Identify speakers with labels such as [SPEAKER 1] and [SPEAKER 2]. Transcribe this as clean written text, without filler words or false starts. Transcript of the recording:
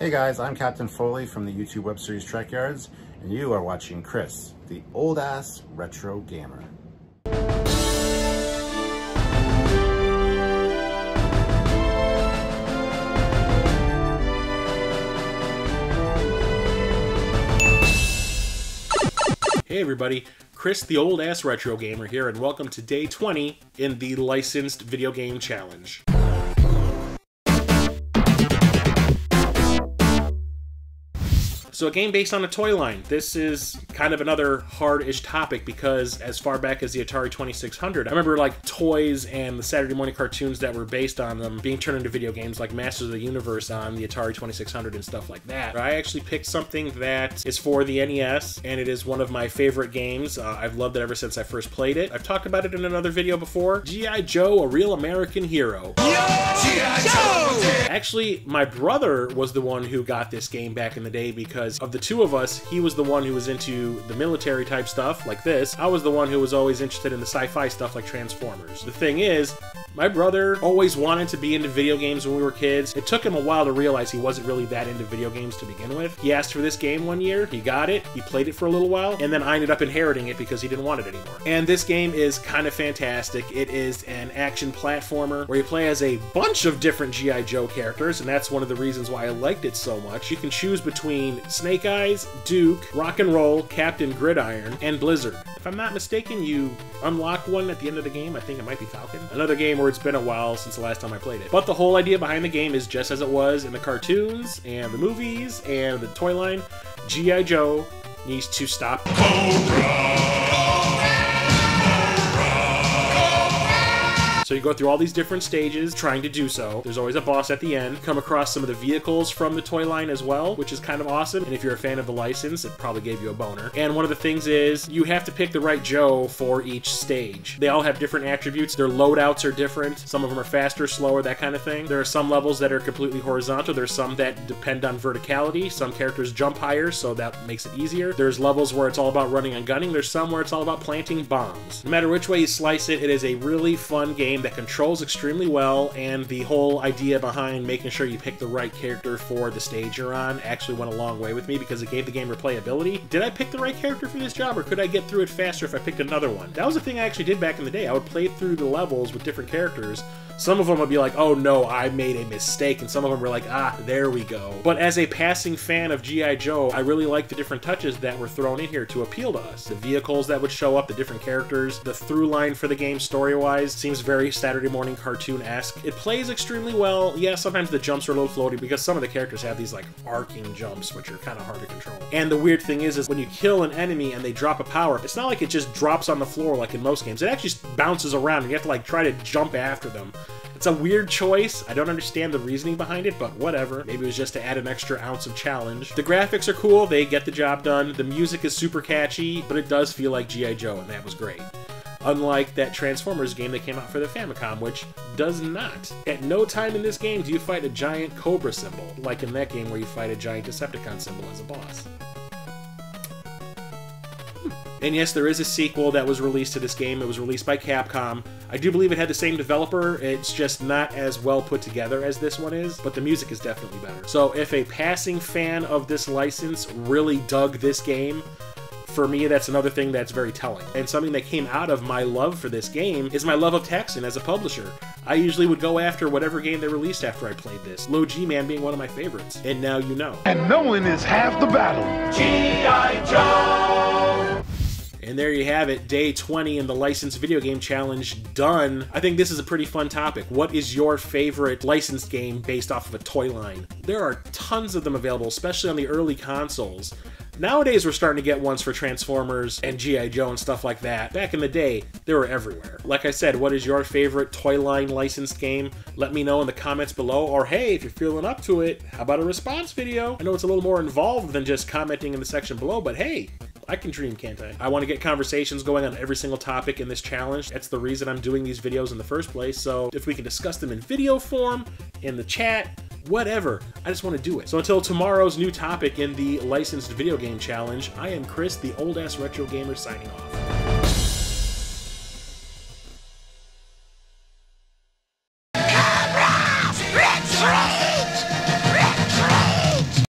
[SPEAKER 1] Hey guys, I'm Captain Foley from the YouTube web series Trek Yards, and you are watching Chris, the old-ass retro gamer.
[SPEAKER 2] Hey everybody, Chris the Old Ass Retro Gamer here, and welcome to day 20 in the Licensed Video Game Challenge. So a game based on a toy line. This is kind of another hard-ish topic because as far back as the Atari 2600, I remember like toys and the Saturday morning cartoons that were based on them being turned into video games like Masters of the Universe on the Atari 2600 and stuff like that. I actually picked something that is for the NES, and it is one of my favorite games. I've loved it ever since I first played it. I've talked about it in another video before. G.I. Joe, A Real American Hero. G.I. Joe! Actually, my brother was the one who got this game back in the day because of the two of us, he was the one who was into the military type stuff like this. I was the one who was always interested in the sci-fi stuff like Transformers. The thing is, my brother always wanted to be into video games when we were kids. It took him a while to realize he wasn't really that into video games to begin with. He asked for this game one year, he got it, he played it for a little while, and then I ended up inheriting it because he didn't want it anymore. And this game is kind of fantastic. It is an action platformer where you play as a bunch of different G.I. Joe characters, and that's one of the reasons why I liked it so much. You can choose between Snake Eyes, Duke, Rock and Roll, Captain Gridiron, and Blizzard. If I'm not mistaken, you unlock one at the end of the game. I think it might be Falcon. Another game where it's been a while since the last time I played it. But the whole idea behind the game is just as it was in the cartoons and the movies and the toy line. G.I. Joe needs to stop Cobra! So you go through all these different stages trying to do so. There's always a boss at the end. Come across some of the vehicles from the toy line as well, which is kind of awesome. And if you're a fan of the license, it probably gave you a boner. And one of the things is you have to pick the right Joe for each stage. They all have different attributes. Their loadouts are different. Some of them are faster, slower, that kind of thing. There are some levels that are completely horizontal. There's some that depend on verticality. Some characters jump higher, so that makes it easier. There's levels where it's all about running and gunning. There's some where it's all about planting bombs. No matter which way you slice it, it is a really fun game that controls extremely well, and the whole idea behind making sure you pick the right character for the stage you're on actually went a long way with me because it gave the game replayability. Did I pick the right character for this job, or could I get through it faster if I picked another one? That was the thing I actually did back in the day. I would play through the levels with different characters. Some of them would be like, oh no, I made a mistake, and some of them were like, ah, there we go. But as a passing fan of G.I. Joe, I really liked the different touches that were thrown in here to appeal to us. The vehicles that would show up, the different characters, the through line for the game story-wise seems very Saturday morning cartoon-esque. It plays extremely well. Yeah, sometimes the jumps are a little floaty because some of the characters have these like arcing jumps, which are kind of hard to control. And the weird thing is when you kill an enemy and they drop a power, it's not like it just drops on the floor like in most games. It actually bounces around and you have to like try to jump after them. It's a weird choice. I don't understand the reasoning behind it, but whatever. Maybe it was just to add an extra ounce of challenge. The graphics are cool. They get the job done. The music is super catchy, but it does feel like G.I. Joe, and that was great. Unlike that Transformers game that came out for the Famicom, which does not. At no time in this game do you fight a giant Cobra symbol, like in that game where you fight a giant Decepticon symbol as a boss. And yes, there is a sequel that was released to this game. It was released by Capcom. I do believe it had the same developer. It's just not as well put together as this one is, but the music is definitely better. So if a passing fan of this license really dug this game, for me, that's another thing that's very telling. And something that came out of my love for this game is my love of Texan as a publisher. I usually would go after whatever game they released after I played this. Low G-Man being one of my favorites. And now you know.
[SPEAKER 3] And knowing is half the battle. G.I. Joe!
[SPEAKER 2] And there you have it, day 20 in the Licensed Video Game Challenge done. I think this is a pretty fun topic. What is your favorite licensed game based off of a toy line? There are tons of them available, especially on the early consoles. Nowadays, we're starting to get ones for Transformers and G.I. Joe and stuff like that. Back in the day, they were everywhere. Like I said, what is your favorite toy line licensed game? Let me know in the comments below, or hey, if you're feeling up to it, how about a response video? I know it's a little more involved than just commenting in the section below, but hey, I can dream, can't I? I want to get conversations going on every single topic in this challenge. That's the reason I'm doing these videos in the first place, so if we can discuss them in video form, in the chat, whatever, I just want to do it. So until tomorrow's new topic in the Licensed Video Game Challenge, I am Chris, the old-ass retro gamer, signing off.